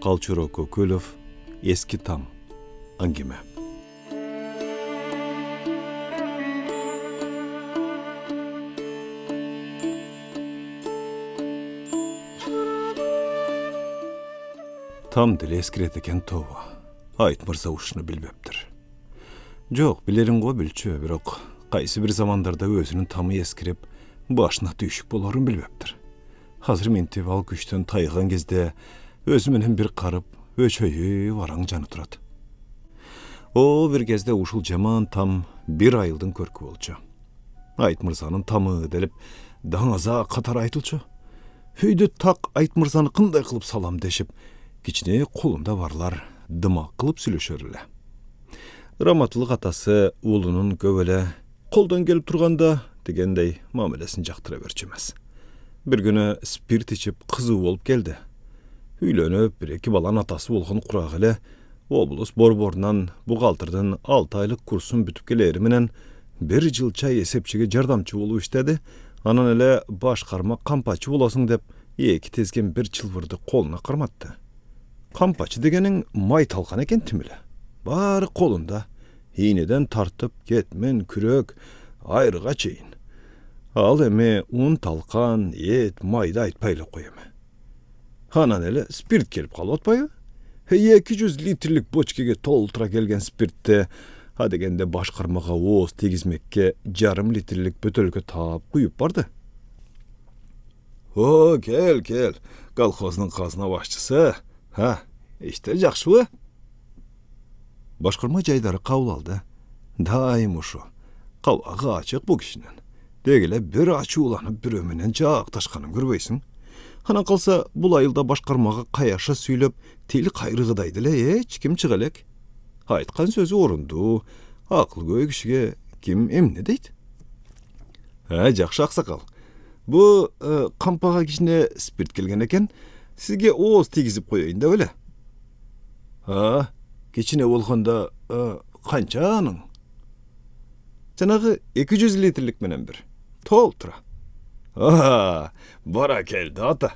Қалчыроо Көкөлов, Eski Tam, Angime. Tam dili eskirет eкен това. Айт мырза ушуну билбептир. Жок, билерин го билчү, бирок кайсы бир замандарда өзүнүн тамы эскирип, башына түйшүк болорун билбептир. Азыр ментип ал күчтөн тайган кезде өзү менен бир карып, өчөйү вараң жаны турат. О бир кезде ушул жаман там бир айылдын көркү болчу. Айт мырзанын тамы делип даңаза катар айтылчу. Үйдө так Айт мырзаны кандай кылып салам дешип, кичине колунда барлар дымак кылып сүйлөшөр эле. Раматылык атасы уулунун көп эле колдон келип турганда дегендей мамилесин жактыра берчү эмес. Бир күнү спирт ичип кызуу болуп келди. Үйлөнүп, бир-эки баланын атасы болгон курак эле облус борборунан бухгалтердин 6 айлык курсун бүтүп келери менен 1 жылча эсепчиге жардамчы болуп иштеди. Анан эле башкарма кампачы болосуң деп 2 тезген бир чылбырды колуна карматты. Кампачы дегенин май талкан экен тимиле. Баары колунда, ийнеден тартып кетмен, күрөк, айрыга чейин. Ал эми ун талкан, эт, майды айтпай эле коем. Анан эле спирт келип калып атпайбы? 200 литрлик бочкеге толтура келген спиртти дегенде башкармага ооз тийгизмекке 1,5 литрлик бөтөлкө таап куюп барды. О, кел, колхоздун казына башчысы. Иштер жакшыбы? Башкарма жайдары кабыл алды. Дайым ушу. Кабагы ачык бу кишинин. Дегеле бир ачууланып бирөө менен жакташканын көрбөйсүң. Анан калса бул айылда башкармага каяша сүйлөп, тил кайрыгыдайды эле эч ким чыга элек. Айткан сөзү орундуу, акылгөй кишиге ким эмне дейт? Жакшы аксакал. Бу кампага кичине спирт келген экен. Сизге ооз тийгизип коеюн деп эле. Кичине болгондо канча анын? Жанагы 200 литрлик менен бир. Толтура. Бара келди ата.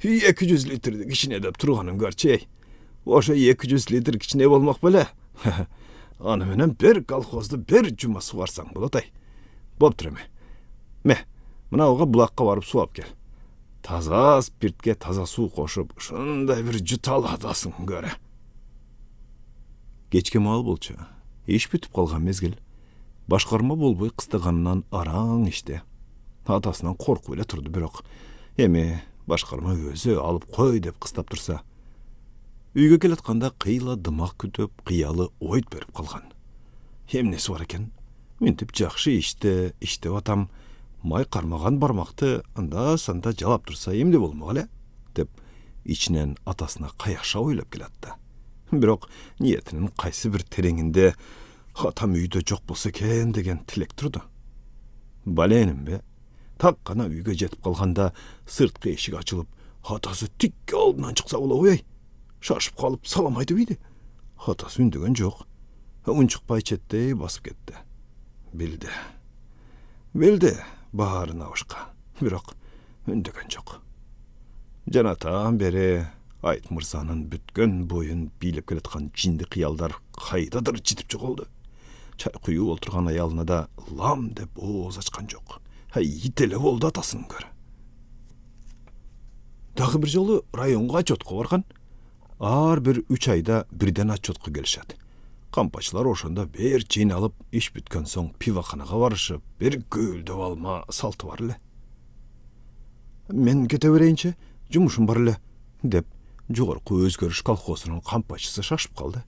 200 литрди кичине деп турганын көрчү. Ошо 200 литр кичине болмок беле. Аны менен бир колхозду бир жума сугарсаң болот ай. Боптур эми. Мынауга булакка барып сууап кел. Таза спиртке таза суу кошуп, ушундай бир жуталы атасың көрө. Кечке маал болчу. Иш бүтүп калган мезгил. Башкарма болбой кыстаганынан араң иште. Атасынан коркуп эле турду, бирок эми башкарма өзү алып кой деп кыстап турса, үйгө келатканда кыйла дымак күтүп, кыялы ойт берип калган. Эмнеси бар экен? Мынтип жакшы иштеп атам, май кармаган бармакты анда-санда жалап турса эмне болмок эле деп ичинен атасына каяша ойлоп келатты. Бирок ниетинин кайсы бир тереңинде атам үйдө жок болсо экен деген тилек турду. Баленим так гана үйгө жетип калганда сырткы эшик ачылып, атасы тикке алдынан чыкса болобу ай. Шашып калып салам айтып ийди. Атасы үндөгөн жок. Унчукпай четтей басып кетти. Билди, баарына ушка. Бирок үндөгөн жок. Жанатан бери Айт мырзанын бүткөн боюн бийлеп келаткан жинди кыялдар кайдадыр житип жоголду. Чай куюп олтурган аялына да лам деп ооз ачкан жок. Ит эле болду атасынын көрө. Дагы бир жолу районго отчетко барган. Ар бир 3 айда бирден отчетко келишет. Кампачылар ошондо бир жыйналып, иш бүткөн соң пивоханага барышып, бир көлдөп алма салты бар эле. Мен кете берейинчи, жумушум бар эле деп жогорку өзгөрүш колхозунун кампачысы шашып калды.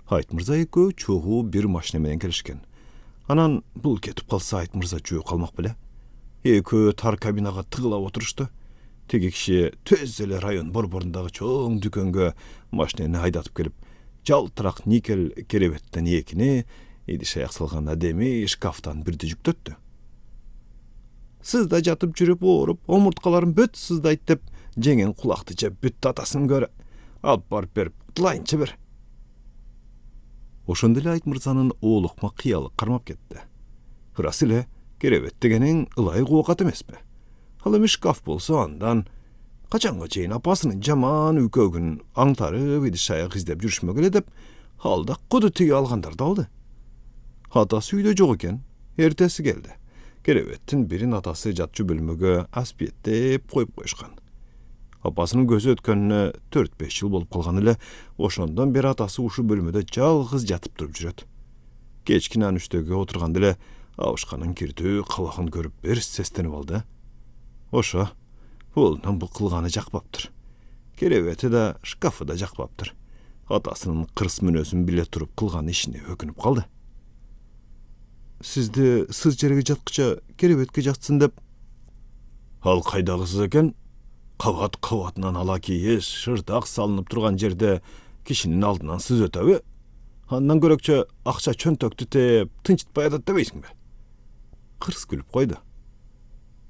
Айт мырза экөө чогуу бир машина менен келишкен. Анан бул кетип калса Айт мырза жөө калмак беле. Экөө тар кабинага тыгылап отурушту. Теги киши төз эле район борборундагы чоң дүкөнгө машинени айдатып келип, жалтырак никель керебеттен экини, идиш аяк салган адеми шкафтан бирди жүктөттү. Сызда жатып жүрүп ооруп, омурткаларым бөт сыздайт деп, жеңен кулакты жеп бүттү атасын көрө. Алып барып берип, кутулайынчы бир. Ошондо эле Айт мырзанын оолукма кыялы кармап кетти. Ырас эле керебет дегениң ылайык оокат эмеспи? Ал эми шкаф болсо андан Kaçanga çeyin apasının jaman ükögün aňtary bir şaýak izlep ýürüşmek edip halda kuduty algandar daldy. Hatasy üýde jok eken, ertesi geldi. Gerewettin birin atasy jatçy bölmege aspiyetdep koyup goýuşkan. Apasynyň gözü ötkenine 4-5 ýyl bolup kalgan ile oşondan beri atasy uşu bölmede jalgyz jatyp durup jüret. Geçkinen üstöge oturganda ile awuşkanyň kirdi kawagyny görüp bir seslenip aldy. Oşa, boldan bu kılgany jakbapdyr. Gereweti de şkafy da jakbapdyr. Atasynyň kırs münözün bile turup kılgan işine hökünüp kaldy. Sizde sız jerege jatkyça gerewetke jatsyn dep. Hal kaýdagysız eken? Kavat-kavatынан ala kiýiş, şırdak salınıp turgan jerde kişinin aldynan sız ötebi. Handan görekçe akça çöntöktü tep, tınçıtpay adat debeýsiňbi? Kırs gülüp koydu.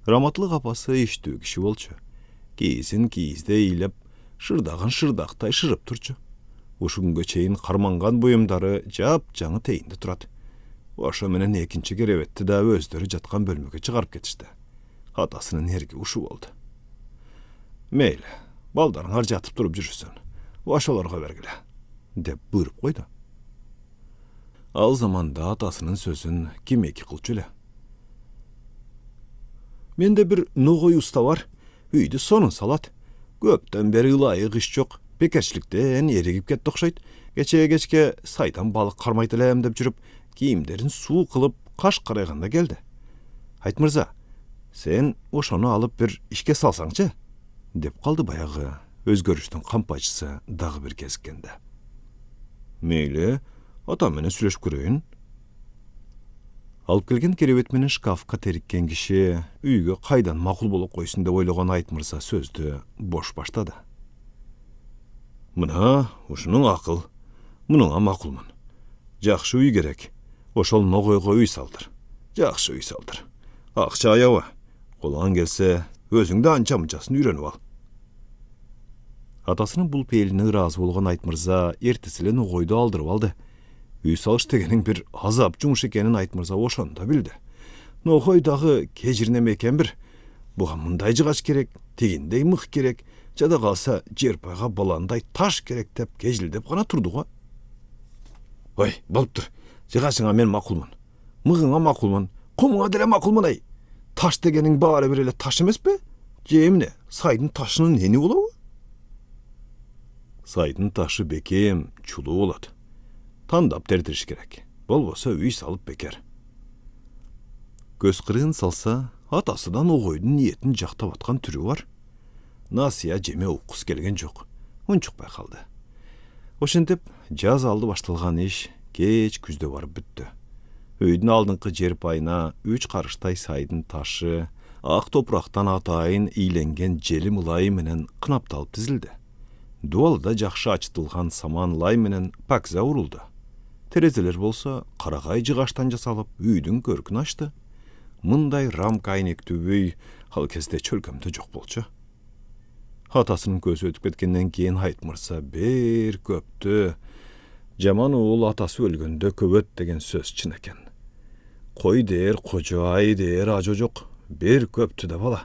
Ramatlyk apasy iştüğü kişi bolçu. Giyizin giyizde eýilip, şırdagyn şırdaktaý şırıp turçu. Uşu günge çeyin karmangan buyumdary jap-jaňy teýinde turat. Oşa menen ekinçi gerewetdi da özleri jatkan bölmege çygaryp ketişdi. Atasynyň hergi uşu boldy. Meýli, baldaryňar jatyp durup jürürsün. Oşalarga bergile, dep buyurup koydu. Al zamanda atasynyň sözün kimeki kılçyle. Mende bir nogoy usta var, üýde sonun salat. Göpden beri ılaýyk iş jok, bekerçilikden erigip ketdi okşaýt. Geçe saýdan balyk karmaýdylem dep jürüp, kiyimlerin suw kılıp kaş garaýganda geldi. Hayt mırza, sen oşonu alıp bir işke salsaňçy, dep kaldı bayağı özgörüştün kampajçysy dağı bir kezikkende. Meýli, atam menen süleşip göreýin. Alıp kelgen kerewet menen şkafka terikken kişi üýge kaýdan makul bolup goýsun dep oýlagan Aýt mırza sözdü boş başlady. Mına, uşunuň akyl, munuňa makulman. Jakşy üý gerek. Oşol nogoýga üý saldyr. Jakşy üý saldyr. Akça aýawa. Golan gelse, özüňde ança-munçasyny üýrenip al. Atasynyň bul peýline razy bolgan Aýt mırza ertesile nogoýdy aldyryp aldy. Üý salyş degeniň bir azap jumuş ekenini Aýt mırza oşonda bildi. Nogoýdagy kejirneme eken bir. Buga munday jygaç gerek, tegindey myk gerek, jada kalsa jerpaýga balanday taş gerek dep kejildep gana turduga. Oy, bolupdyr. Jygaçyňa men makulman. Mygyňa makulman. Kumuňa dele makulman ay. Taş degeniň bari bir ele taş emespi? Jemine, saýdyň taşynyň neni bolaby? Saýdyň taşy bekem, çulu bolady. Tandap tertiriş gerek. Bolbosa üý salyp beker. Göz kırığın salsa, atasydan ogoýdun niýetin jaktap atgan türü var. Nasiya jeme ukus gelgen jok. Unçuk baykaldy. Oşentip, jaz aldy başlylgan iş geç küzde barıp bütdi. Öýdün aldynkı jerpaýyna 3 karıştay saýdyň taşı, ak topraktan ataýyn iýlengen jelim ulaý menen kınapdalyp dizildi. Dualda jakşı açtylgan saman lay menen pakza uruldu. Terezeler bolsa karagay jygaçtan jasalyp üýdüň görküni açdy. Munday ramka ýnekdi üý hal kesde çölkömde jok bolçu. Atasynyň gözü ötüp ketkenden keyin Aýt mırza bir köpdü. Jaman oğul atası ölgünde köböt degen söz çyn eken. Koy der, kocaay der, ajojok. Bir köptü de bala.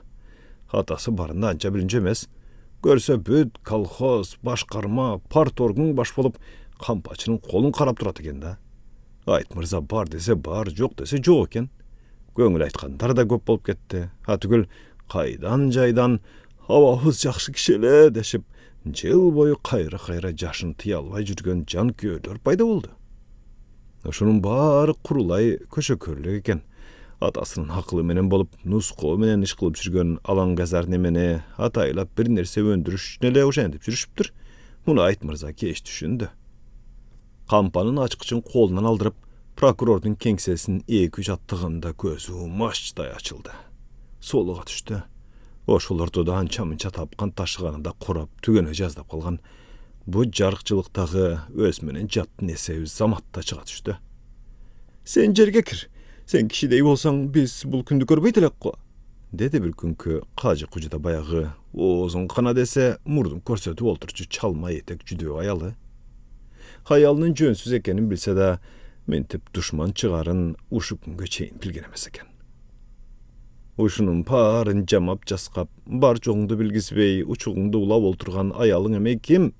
Atası barında anca bilince emes. Görse büt, kolhoz, başkarma, partorgun baş bolup kampaçının kolun karap turat eken da. Aýt mırza bar dese bar, jok dese jok eken. Göňül aýtkandar da köp bolup ketdi. Hatygül kaýdan jaýdan hawahyz jakşy kişile deşip jyl boyu kaýra-kaýra jaşyny tiýa alбай jürgen jan köýler paýda boldy. Şunun bary kurulay köşekörlük eken. Atasynyň hakly menen bolup nusko menen iş kılıp jürgen alan gazar nemeni ataýlap bir nerse öndürüş nele oşandip jürüşipdir. Muny Aýt mırza keç düşündi. Kampanyň açkyçyn kolundan aldyryp prokurordyň keňsesini 2-3 attygynda gözü maçday açyldy. Soluga düşdi. Oşulardy da ança-munça tapkan taşıganynda korap tügene jazdap kalgan. Bu jarykçylykdagy öz menen jatdyn esebi zamatda çyga düşdi. Sen jerge kir. Sen kişidey bolsaň biz bul kündü görbeýt elek-ko. Dedi bir günkü kajy kujuda bayağı ozun kana dese murdum körsetip olturçu çalma etek jüdüp aýaly. Hayalynyň jönsüz ekenin bilse de mentip duşman çıgarın uşu günge çeyin bilgen emes eken. Uşunun parın jamap jaskap, bar joğundu bilgisibey, uçuğundu ulap olturgan ayalyň eme kim?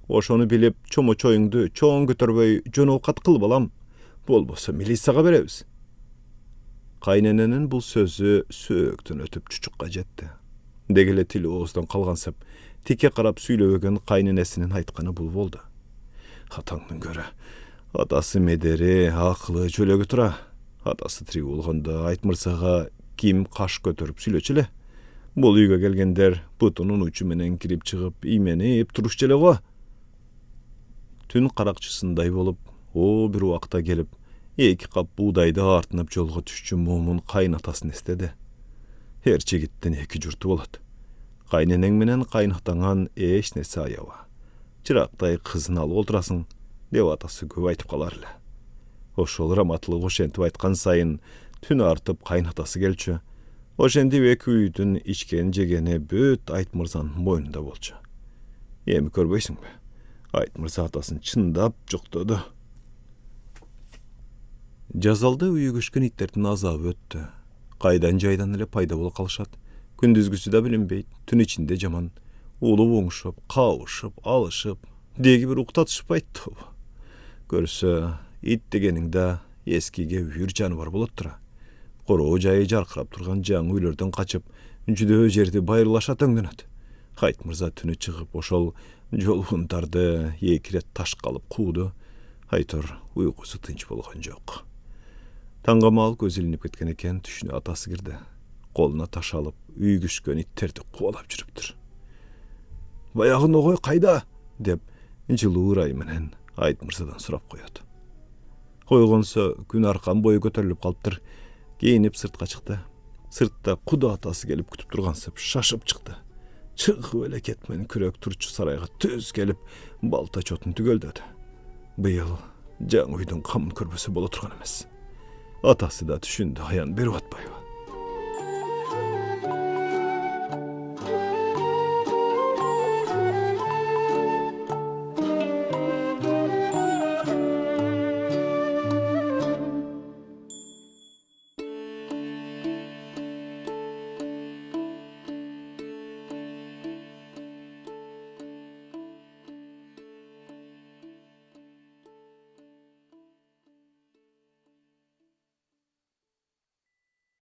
Oşonu bilip, çomo çoyuңdu çoğun götürbey, jonokat kıl balam. Bolbosa milisaga berebiz. Kaynenenin bu sözü sööktün ötüp çuçukka jetdi. Degele tili oğuzdan kalgansap, tike karap süylöbögen kaynenesinin aytkany bul boldu. Hataňdan göre, adası mederi, aklı çölögü tura. Adası tiri bolganda aytmırsaga kim kaş götürüp süylöçele. Bol üýge gelgender butunun uçu menen kirip çıgıp imenip turuşçele go. Tün karakçısınday bolup, o bir wagta gelip, eki kap buğdayda artınıp jolga düşçü mumun kaynatasyn istedi. Herçi gittin eki jurtu bolat. Kayneneň menen kaynataňan eş nesi ayawa. Çıraqday kızını alıp olturasyň, dep atası köp aytyp galarly. Oşol ramatlyk oşentip aytkan sayın tün artyp kaynatasy gelçi. Oşentip eki üýdün içken jegene büt Aytmyrzanyň moýnunda bolçu. Emi körbeysiňbi? Aytmyrza atasyny çyndap jukdudy. Jazalda üýgüşkün itlerden azabı öttü. Kaydan jaydan ele payda bolup kalşat. Gündüzgüsü de bilinbeyt, tün içinde jaman. Ulu boňuşup, kawuşup, alyşyp, degi bir uktatyşyp aýtdy. Görse, it degeninde eskige üýür janybar bolupdyra. Goro jaýy jarkyrap turgan jaň üýlerden kaçyp, juda jerde bayrlaşa töňdenет. Aytmyrza tünü çygyp oşol jolgundardy, ekiret taş kalıp kuwdy. Aytar uýgusy tynç bolgan jok. Taňgamal göz ilinip ketken eken tüşüne atasy girdi. Koluna taş alıp üýgüşkön itterdi kuwalap jürüpdir. "Bayagy nogoy kayda?" dep jyly ýaý menen Aytmyrzadan surap goýady. Koýgonsa gün arkan boyu göterilip kalypdyr. Giyinip sırtga çykdy. Sırtda kuda atası gelip kütüp turgansap şaşıp çykdy. Çık öyle ketmen kürek turçu sarayga tüz gelip balta çotun tügöldödü. Bıyıl jaň üýdüň kamyn körbesi bola turgan emes. Atası da düşündü, hayan berip atpaýby.